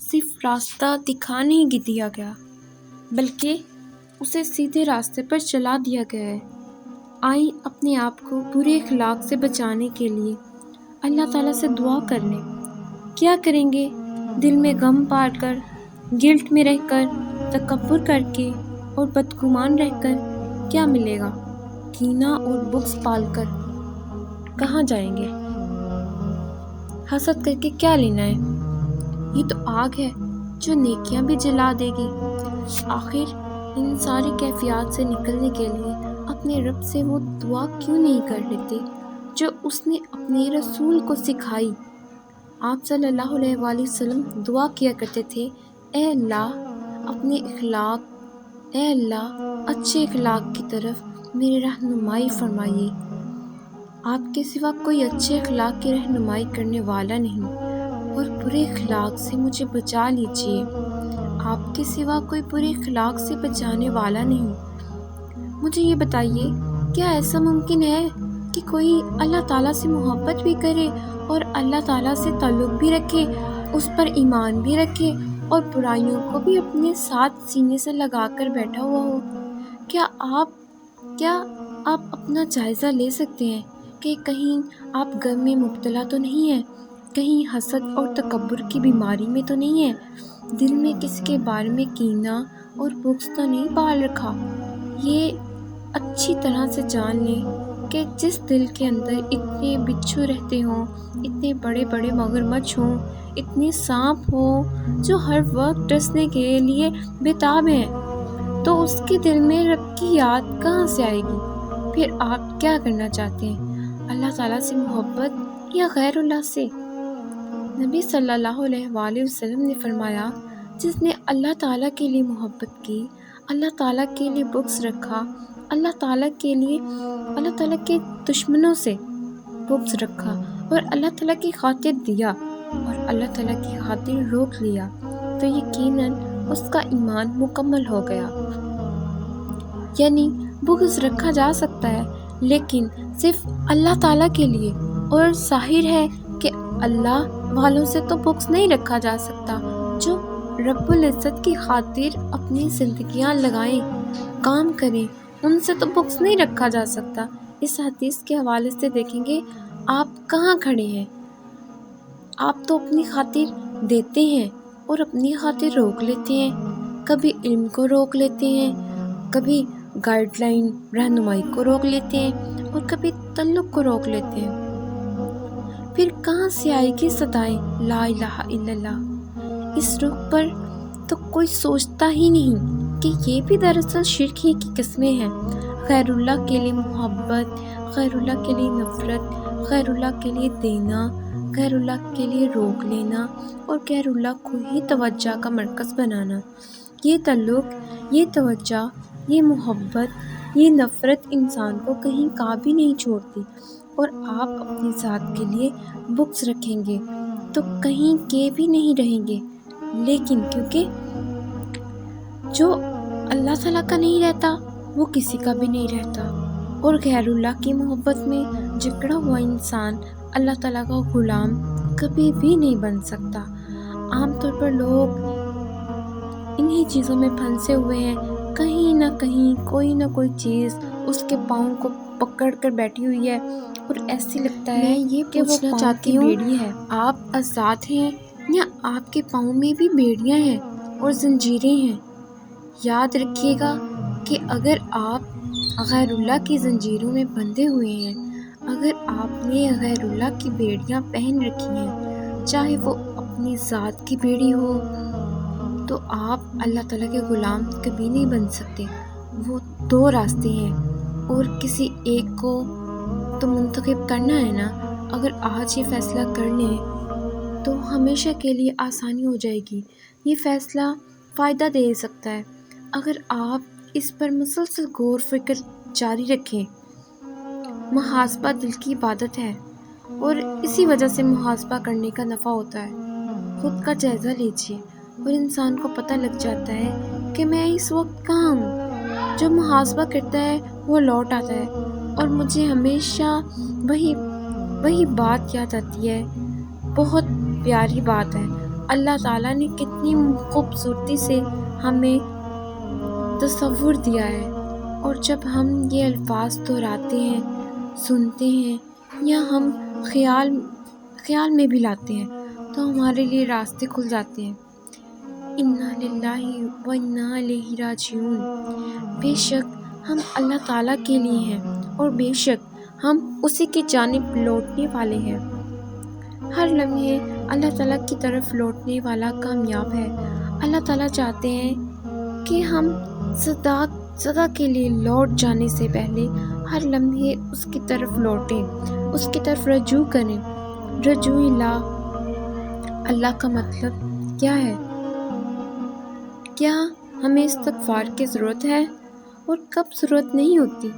صرف راستہ دکھا نہیں دیا گیا بلکہ اسے سیدھے راستے پر چلا دیا گیا ہے۔ آئیں اپنے آپ کو برے اخلاق سے بچانے کے لیے اللہ تعالیٰ سے دعا کر لیں۔ کیا کریں گے؟ دل میں غم پال کر، گلٹ میں رہ کر، تکبر کر کے اور بدگمان رہ کر کیا ملے گا؟ کینہ اور بغض پال کر کہاں جائیں گے؟ حسد کر کے کیا لینا ہے؟ یہ تو آگ ہے جو نیکیاں بھی جلا دے گی۔ آخر ان ساری کیفیات سے نکلنے کے لیے اپنے رب سے وہ دعا کیوں نہیں کر لیتے جو اس نے اپنے رسول کو سکھائی؟ آپ صلی اللہ علیہ وآلہ وسلم دعا کیا کرتے تھے، اے اللہ اچھے اخلاق کی طرف میری رہنمائی فرمائیے۔ آپ کے سوا کوئی اچھے اخلاق کی رہنمائی کرنے والا نہیں اور برے اخلاق سے مجھے بچا لیجیے۔ آپ کے سوا کوئی برے اخلاق سے بچانے والا نہیں۔ مجھے یہ بتائیے، کیا ایسا ممکن ہے کہ کوئی اللہ تعالیٰ سے محبت بھی کرے اور اللہ تعالیٰ سے تعلق بھی رکھے، اس پر ایمان بھی رکھے اور برائیوں کو بھی اپنے ساتھ سینے سے لگا کر بیٹھا ہوا ہو؟ کیا آپ اپنا جائزہ لے سکتے ہیں کہ کہیں آپ غم میں مبتلا تو نہیں ہیں؟ کہیں حسد اور تکبر کی بیماری میں تو نہیں ہیں؟ دل میں کسی کے بارے میں کینہ اور بغض تو نہیں پال رکھا؟ یہ اچھی طرح سے جان لیں کہ جس دل کے اندر اتنے بچھو رہتے ہوں، اتنے بڑے بڑے مگرمچھ ہوں، اتنے سانپ ہوں جو ہر وقت ڈسنے کے لیے بےتاب ہیں، تو اس کے دل میں رب کی یاد کہاں سے آئے گی؟ پھر آپ کیا کرنا چاہتے ہیں؟ اللہ تعالیٰ سے محبت یا غیر اللہ سے؟ نبی صلی اللہ علیہ وآلہ وسلم نے فرمایا، جس نے اللہ تعالیٰ کے لیے محبت کی، اللہ تعالیٰ کے لیے بغض رکھا، اللہ تعالیٰ کے دشمنوں سے بغض رکھا اور اللہ تعالیٰ کی خاطر دیا اور اللہ تعالیٰ کی خاطر روک لیا، تو یقیناً اس کا ایمان مکمل ہو گیا۔ یعنی بغض رکھا جا سکتا ہے لیکن صرف اللہ تعالیٰ کے لیے، اور ظاہر ہے کہ اللہ والوں سے تو بغض نہیں رکھا جا سکتا۔ جو رب العزت کی خاطر اپنی زندگیاں لگائیں، کام کریں، ان سے تو بغض نہیں رکھا جا سکتا۔ اس حدیث کے حوالے سے دیکھیں گے آپ کہاں کھڑے ہیں۔ آپ تو اپنی خاطر دیتے ہیں اور اپنی خاطر روک لیتے ہیں، کبھی علم کو روک لیتے ہیں، کبھی گائیڈ لائن رہنمائی کو روک لیتے ہیں اور کبھی تعلق کو روک لیتے ہیں۔ پھر کہاں سے آئے گی صدائیں لا الہ الا اللہ؟ اس رخ پر تو کوئی سوچتا ہی نہیں کہ یہ بھی دراصل شرک ہی کی قسمیں ہیں۔ غیر اللہ کے لیے محبت، غیر اللہ کے لیے نفرت، غیر اللہ کے لیے دینا، غیر اللہ کے لیے روک لینا اور غیر اللہ کو ہی توجہ کا مرکز بنانا، یہ تعلق، یہ توجہ، یہ محبت، یہ نفرت انسان کو کہیں کا بھی نہیں چھوڑتی، اور آپ اپنی ذات کے لیے بغض رکھیں گے تو کہیں کے بھی نہیں رہیں گے۔ لیکن کیونکہ جو اللہ تعالیٰ کا نہیں رہتا وہ کسی کا بھی نہیں رہتا، اور غیر اللہ کی محبت میں جکڑا ہوا انسان اللہ تعالیٰ کا غلام کبھی بھی نہیں بن سکتا۔ عام طور پر لوگ انہی چیزوں میں پھنسے ہوئے ہیں، کہیں نہ کہیں کوئی نہ کوئی چیز اس کے پاؤں کو پکڑ کر بیٹھی ہوئی ہے اور ایسی لگتا ہے کہ وہ پاؤں کی بیڑی ہے۔ آپ آزاد ہیں یا آپ کے پاؤں میں بھی بیڑیاں ہیں اور زنجیریں ہیں؟ یاد رکھیے گا کہ اگر آپ غیر اللہ کی زنجیروں میں بندھے ہوئے ہیں، اگر آپ نے غیر اللہ کی بیڑیاں پہن رکھی ہیں، چاہے وہ اپنی ذات کی بیڑی ہو، تو آپ اللہ تعالیٰ کے غلام کبھی نہیں بن سکتے۔ وہ دو راستے ہیں اور کسی ایک کو تو منتخب کرنا ہے نا۔ اگر آج یہ فیصلہ کر لیں تو ہمیشہ کے لیے آسانی ہو جائے گی۔ یہ فیصلہ فائدہ دے سکتا ہے اگر آپ اس پر مسلسل غور فکر جاری رکھیں۔ محاسبہ دل کی عبادت ہے اور اسی وجہ سے محاسبہ کرنے کا نفع ہوتا ہے۔ خود کا جائزہ لیجیے اور انسان کو پتہ لگ جاتا ہے کہ میں اس وقت کہاں ہوں۔ جو محاسبہ کرتا ہے وہ لوٹ آتا ہے، اور مجھے ہمیشہ وہی بات یاد آتی ہے، بہت پیاری بات ہے۔ اللہ تعالیٰ نے کتنی خوبصورتی سے ہمیں تصور دیا ہے، اور جب ہم یہ الفاظ دہراتے ہیں، سنتے ہیں، یا ہم خیال میں بھی لاتے ہیں تو ہمارے لیے راستے کھل جاتے ہیں۔ انا للہ و انا الیہ راجعون۔ بے شک ہم اللہ تعالیٰ کے لیے ہیں، اور بے شک ہم اسی کی جانب لوٹنے والے ہیں۔ ہر لمحے اللہ تعالیٰ کی طرف لوٹنے والا کامیاب ہے۔ اللہ تعالیٰ چاہتے ہیں کہ ہم سدا کے لیے لوٹ جانے سے پہلے ہر لمحے اس کی طرف لوٹیں، اس کی طرف رجوع کریں۔ رجوع اللہ کا مطلب کیا ہے؟ کیا ہمیں استغفار کی ضرورت ہے؟ اور کب ضرورت نہیں ہوتی؟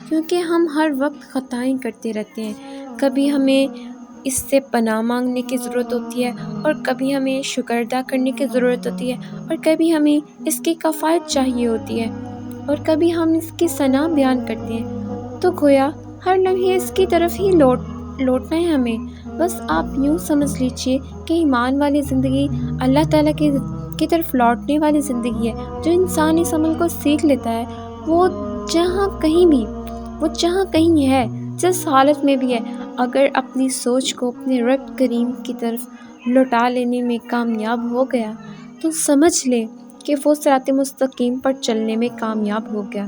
کیونکہ ہم ہر وقت خطائیں کرتے رہتے ہیں۔ کبھی ہمیں اس سے پناہ مانگنے کی ضرورت ہوتی ہے، اور کبھی ہمیں شکر ادا کرنے کی ضرورت ہوتی ہے، اور کبھی ہمیں اس کی کفایت چاہیے ہوتی ہے، اور کبھی ہم اس کی ثنا بیان کرتے ہیں۔ تو گویا ہر لمحے اس کی طرف ہی لوٹنا ہے ہمیں۔ بس آپ یوں سمجھ لیجیے کہ ایمان والی زندگی اللہ تعالیٰ کی طرف لوٹنے والی زندگی ہے۔ جو انسان اس عمل کو سیکھ لیتا ہے، وہ جہاں کہیں ہے، جس حالت میں بھی ہے، اگر اپنی سوچ کو اپنے رب کریم کی طرف لوٹا لینے میں کامیاب ہو گیا تو سمجھ لے کہ وہ صراط مستقیم پر چلنے میں کامیاب ہو گیا۔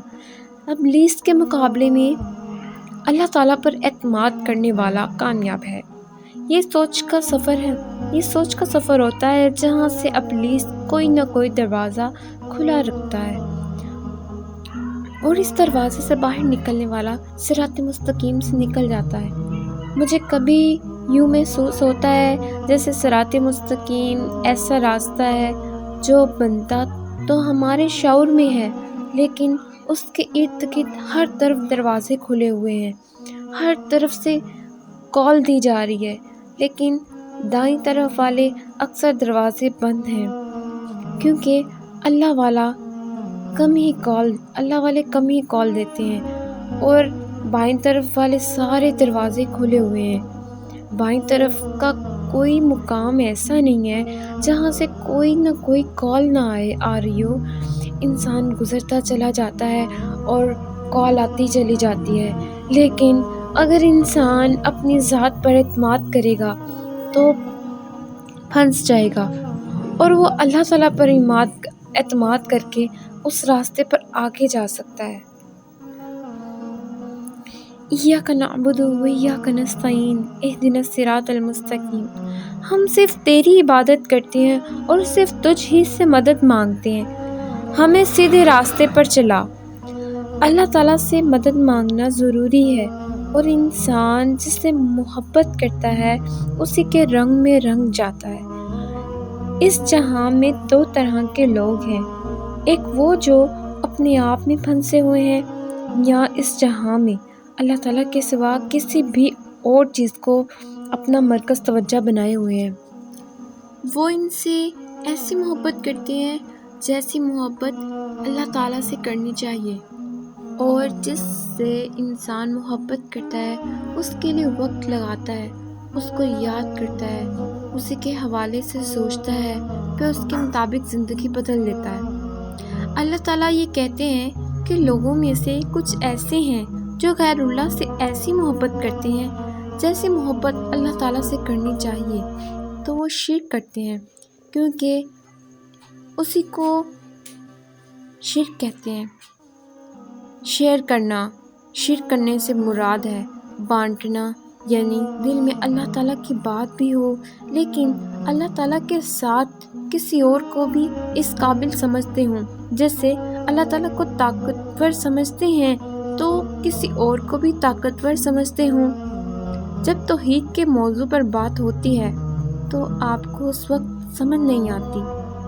ابلیس کے مقابلے میں اللہ تعالیٰ پر اعتماد کرنے والا کامیاب ہے۔ یہ سوچ کا سفر ہوتا ہے جہاں سے ابلیس کوئی نہ کوئی دروازہ کھلا رکھتا ہے، اور اس دروازے سے باہر نکلنے والا صراط مستقیم سے نکل جاتا ہے۔ مجھے کبھی یوں محسوس ہوتا ہے جیسے صراط مستقیم ایسا راستہ ہے جو بنتا تو ہمارے شعور میں ہے، لیکن اس کے ارد گرد ہر طرف دروازے کھلے ہوئے ہیں، ہر طرف سے کال دی جا رہی ہے، لیکن دائیں طرف والے اکثر دروازے بند ہیں، کیونکہ اللہ والے کم ہی کال دیتے ہیں، اور بائیں طرف والے سارے دروازے کھلے ہوئے ہیں۔ بائیں طرف کا کوئی مقام ایسا نہیں ہے جہاں سے کوئی نہ کوئی کال نہ آ رہی ہو۔ انسان گزرتا چلا جاتا ہے اور کال آتی چلی جاتی ہے، لیکن اگر انسان اپنی ذات پر اعتماد کرے گا تو پھنس جائے گا، اور وہ اللہ تعالیٰ پر اعتماد کر کے اس راستے پر آگے جا سکتا ہے۔ ایاک نعبد و ایاک نستعین اہدنا الصراط المستقیم۔ ہم صرف تیری عبادت کرتے ہیں اور صرف تجھ ہی سے مدد مانگتے ہیں، ہمیں سیدھے راستے پر چلا۔ اللہ تعالیٰ سے مدد مانگنا ضروری ہے، اور انسان جس سے محبت کرتا ہے اسی کے رنگ میں رنگ جاتا ہے۔ اس جہاں میں دو طرح کے لوگ ہیں، ایک وہ جو اپنے آپ میں پھنسے ہوئے ہیں، یا اس جہاں میں اللہ تعالیٰ کے سوا کسی بھی اور چیز کو اپنا مرکز توجہ بنائے ہوئے ہیں۔ وہ ان سے ایسی محبت کرتے ہیں جیسی محبت اللہ تعالیٰ سے کرنی چاہیے، اور جس سے انسان محبت کرتا ہے اس کے لیے وقت لگاتا ہے، اس کو یاد کرتا ہے، اسی کے حوالے سے سوچتا ہے، پھر اس کے مطابق زندگی بدل لیتا ہے۔ اللہ تعالیٰ یہ کہتے ہیں کہ لوگوں میں سے کچھ ایسے ہیں جو غیر اللہ سے ایسی محبت کرتے ہیں جیسی محبت اللہ تعالیٰ سے کرنی چاہیے، تو وہ شرک کرتے ہیں، کیونکہ اسی کو شرک کہتے ہیں۔ شرک کرنے سے مراد ہے بانٹنا، یعنی دل میں اللہ تعالیٰ کی بات بھی ہو، لیکن اللہ تعالیٰ کے ساتھ کسی اور کو بھی اس قابل سمجھتے ہوں۔ جیسے اللہ تعالیٰ کو طاقتور سمجھتے ہیں تو کسی اور کو بھی طاقتور سمجھتے ہوں۔ جب توحید کے موضوع پر بات ہوتی ہے تو آپ کو اس وقت سمجھ نہیں آتی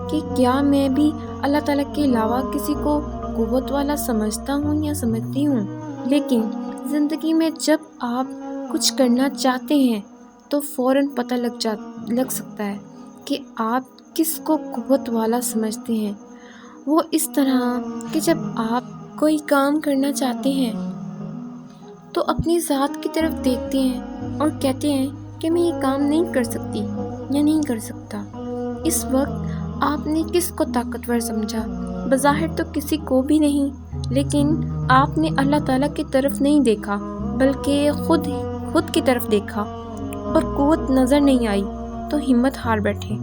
کہ کیا میں بھی اللہ تعالیٰ کے علاوہ کسی کو قوت والا سمجھتا ہوں یا سمجھتی ہوں۔ لیکن زندگی میں جب آپ کچھ کرنا چاہتے ہیں تو فوراً پتہ لگ سکتا ہے کہ آپ کس کو قوت والا سمجھتے ہیں۔ وہ اس طرح کہ جب آپ کوئی کام کرنا چاہتے ہیں تو اپنی ذات کی طرف دیکھتے ہیں اور کہتے ہیں کہ میں یہ کام نہیں کر سکتی یا نہیں کر سکتا، اس وقت آپ نے کس کو طاقتور سمجھا؟ بظاہر تو کسی کو بھی نہیں، لیکن آپ نے اللہ تعالیٰ کی طرف نہیں دیکھا بلکہ خود کی طرف دیکھا اور قوت نظر نہیں آئی تو ہمت ہار بیٹھے۔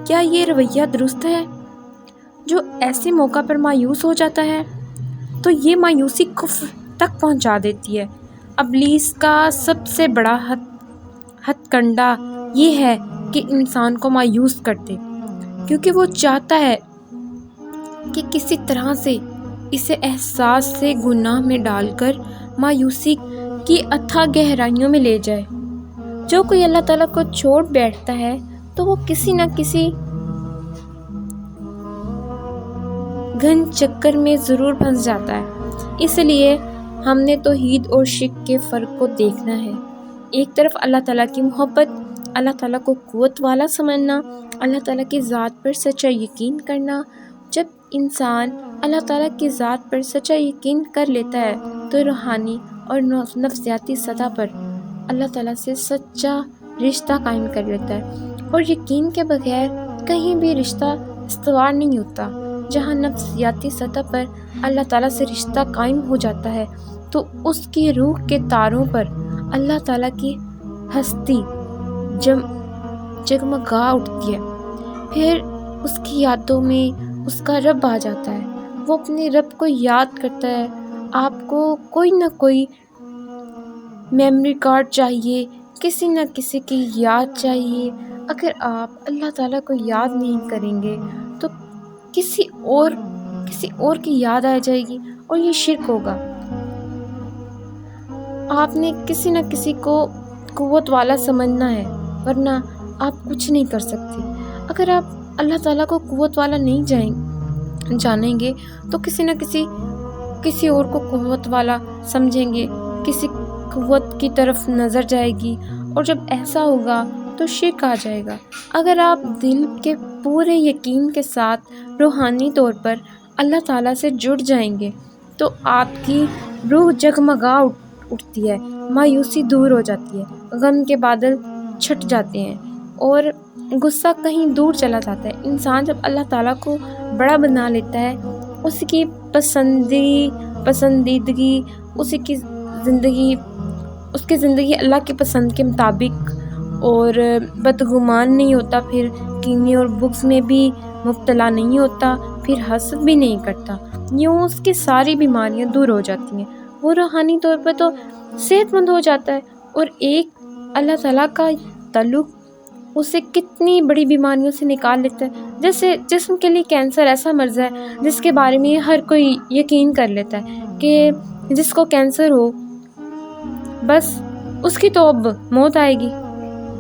کیا یہ رویہ درست ہے؟ جو ایسے موقع پر مایوس ہو جاتا ہے تو یہ مایوسی کفر تک پہنچا دیتی ہے۔ ابلیس کا سب سے بڑا ہتھ کنڈا یہ ہے کہ انسان کو مایوس کر دے، کیونکہ وہ چاہتا ہے کہ کسی طرح سے اسے احساس سے گناہ میں ڈال کر مایوسی کی اتھاہ گہرائیوں میں لے جائے۔ جو کوئی اللہ تعالیٰ کو چھوڑ بیٹھتا ہے تو وہ کسی نہ کسی گھن چکر میں ضرور پھنس جاتا ہے۔ اس لیے ہم نے توحید اور شرک کے فرق کو دیکھنا ہے۔ ایک طرف اللہ تعالیٰ کی محبت، اللہ تعالیٰ کو قوت والا سمجھنا، اللہ تعالیٰ کی ذات پر سچا یقین کرنا۔ جب انسان اللہ تعالیٰ کی ذات پر سچا یقین کر لیتا ہے تو روحانی اور نفسیاتی سطح پر اللہ تعالیٰ سے سچا رشتہ قائم کر لیتا ہے، اور یقین کے بغیر کہیں بھی رشتہ استوار نہیں ہوتا۔ جہاں نفسیاتی سطح پر اللہ تعالیٰ سے رشتہ قائم ہو جاتا ہے تو اس کی روح کے تاروں پر اللہ تعالیٰ کی ہستی جگمگا اٹھتی ہے۔ پھر اس کی یادوں میں اس کا رب آ جاتا ہے، وہ اپنے رب کو یاد کرتا ہے۔ آپ کو کوئی نہ کوئی میموری کارڈ چاہیے، کسی نہ کسی کی یاد چاہیے۔ اگر آپ اللہ تعالیٰ کو یاد نہیں کریں گے تو کسی اور کی یاد آ جائے گی، اور یہ شرک ہوگا۔ آپ نے کسی نہ کسی کو قوت والا سمجھنا ہے، ورنہ آپ کچھ نہیں کر سکتے۔ اگر آپ اللہ تعالیٰ کو قوت والا نہیں جانیں گے تو کسی اور کو قوت والا سمجھیں گے، کسی قوت کی طرف نظر جائے گی، اور جب ایسا ہوگا تو شرک آ جائے گا۔ اگر آپ دل کے پورے یقین کے ساتھ روحانی طور پر اللہ تعالیٰ سے جڑ جائیں گے تو آپ کی روح جگمگا اٹھتی ہے، مایوسی دور ہو جاتی ہے، غم کے بادل چھٹ جاتے ہیں اور غصہ کہیں دور چلا جاتا ہے۔ انسان جب اللہ تعالیٰ کو بڑا بنا لیتا ہے، اس کی پسندیدگی، اس کی زندگی اللہ کی پسند کے مطابق اور بدگمان نہیں ہوتا، پھر کینے اور بغض میں بھی مبتلا نہیں ہوتا، پھر حسد بھی نہیں کرتا، یوں اس کی ساری بیماریاں دور ہو جاتی ہیں۔ وہ روحانی طور پر تو صحت مند ہو جاتا ہے، اور ایک اللہ تعالیٰ کا تعلق اسے کتنی بڑی بیماریوں سے نکال لیتا ہے۔ جیسے جسم کے لیے کینسر ایسا مرض ہے جس کے بارے میں ہر کوئی یقین کر لیتا ہے کہ جس کو کینسر ہو بس اس کی تو اب موت آئے گی،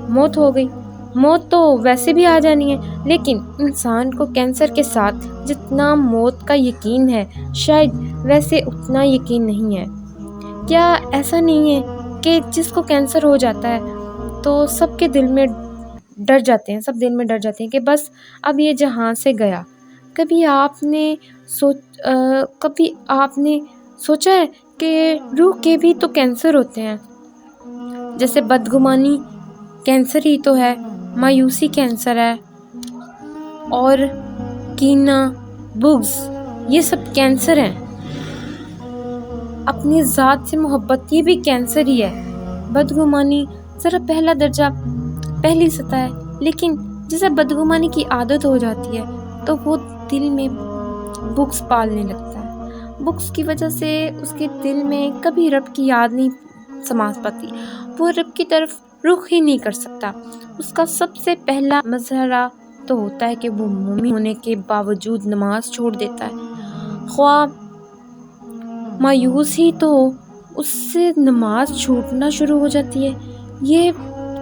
موت ہو گئی، موت تو ویسے بھی آ جانی ہے۔ لیکن انسان کو کینسر کے ساتھ جتنا موت کا یقین ہے شاید ویسے اتنا یقین نہیں ہے۔ کیا ایسا نہیں ہے کہ جس کو کینسر ہو جاتا ہے تو سب کے دل میں ڈر جاتے ہیں کہ بس اب یہ جہاں سے گیا۔ کبھی آپ نے سوچا ہے کہ روح کے بھی تو کینسر ہوتے ہیں؟ جیسے بدگمانی کینسر ہی تو ہے، مایوسی کینسر ہے، اور کینہ، بغض، یہ سب کینسر ہیں۔ اپنی ذات سے محبت، یہ بھی کینسر ہی ہے۔ بدگمانی ذرا پہلا درجہ، پہلی سطح ہے، لیکن جسے بدگمانی کی عادت ہو جاتی ہے تو وہ دل میں بغض پالنے لگتا ہے۔ بغض کی وجہ سے اس کے دل میں کبھی رب کی یاد نہیں سما پاتی، وہ رب کی طرف رخ ہی نہیں کر سکتا۔ اس کا سب سے پہلا مظہرہ تو ہوتا ہے کہ وہ مومن ہونے کے باوجود نماز چھوڑ دیتا ہے۔ خواہ مایوس ہی تو اس سے نماز چھوٹنا شروع ہو جاتی ہے۔ یہ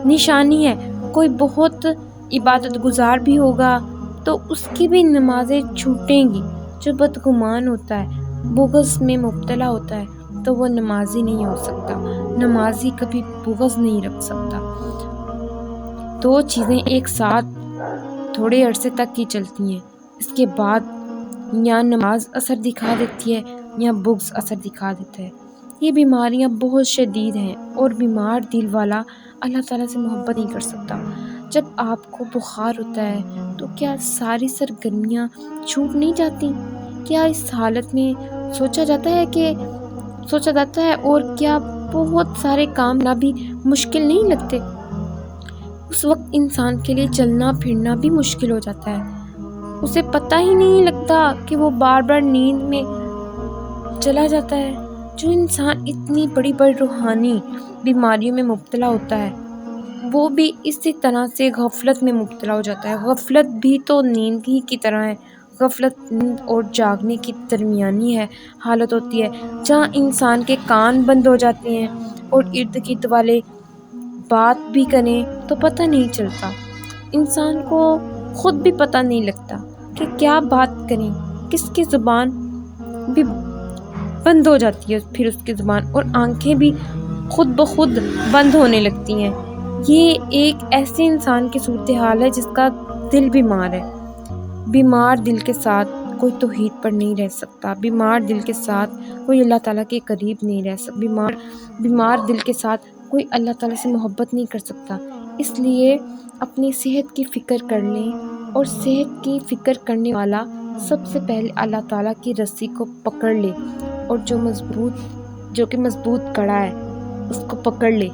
نشانی ہے۔ کوئی بہت عبادت گزار بھی ہوگا تو اس کی بھی نمازیں چھوٹیں گی۔ جو بدگمان ہوتا ہے، بغض میں مبتلا ہوتا ہے، تو وہ نمازی نہیں ہو سکتا۔ نمازی کبھی بغض نہیں رکھ سکتا۔ دو چیزیں ایک ساتھ تھوڑے عرصے تک ہی چلتی ہیں، اس کے بعد یا نماز اثر دکھا دیتی ہے یا بغض اثر دکھا دیتا ہے۔ یہ بیماریاں بہت شدید ہیں، اور بیمار دل والا اللہ تعالیٰ سے محبت نہیں کر سکتا۔ جب آپ کو بخار ہوتا ہے تو کیا ساری سرگرمیاں چھوٹ نہیں جاتی؟ کیا اس حالت میں سوچا جاتا ہے اور کیا بہت سارے کام نہ بھی مشکل نہیں لگتے؟ اس وقت انسان کے لیے چلنا پھرنا بھی مشکل ہو جاتا ہے۔ اسے پتہ ہی نہیں لگتا کہ وہ بار بار نیند میں چلا جاتا ہے۔ جو انسان اتنی بڑی بڑی روحانی بیماریوں میں مبتلا ہوتا ہے وہ بھی اسی طرح سے غفلت میں مبتلا ہو جاتا ہے۔ غفلت بھی تو نیند ہی کی طرح ہے۔ غفلت نیند اور جاگنے کی درمیانی حالت ہوتی ہے جہاں انسان کے کان بند ہو جاتے ہیں اور ارد گرد والے بات بھی کریں تو پتہ نہیں چلتا۔ انسان کو خود بھی پتہ نہیں لگتا کہ کیا بات کریں، کس کی زبان بھی بند ہو جاتی ہے، پھر اس کی زبان اور آنکھیں بھی خود بخود بند ہونے لگتی ہیں۔ یہ ایک ایسے انسان کی صورتحال ہے جس کا دل بیمار ہے۔ بیمار دل کے ساتھ کوئی توحید پر نہیں رہ سکتا۔ بیمار دل کے ساتھ کوئی اللہ تعالیٰ کے قریب نہیں رہ سکتا۔ بیمار دل کے ساتھ کوئی اللہ تعالیٰ سے محبت نہیں کر سکتا۔ اس لیے اپنی صحت کی فکر کر لیں، اور صحت کی فکر کرنے والا سب سے پہلے اللہ تعالیٰ کی رسی کو پکڑ لے، اور جو کہ مضبوط کڑا ہے اس کو پکڑ لے۔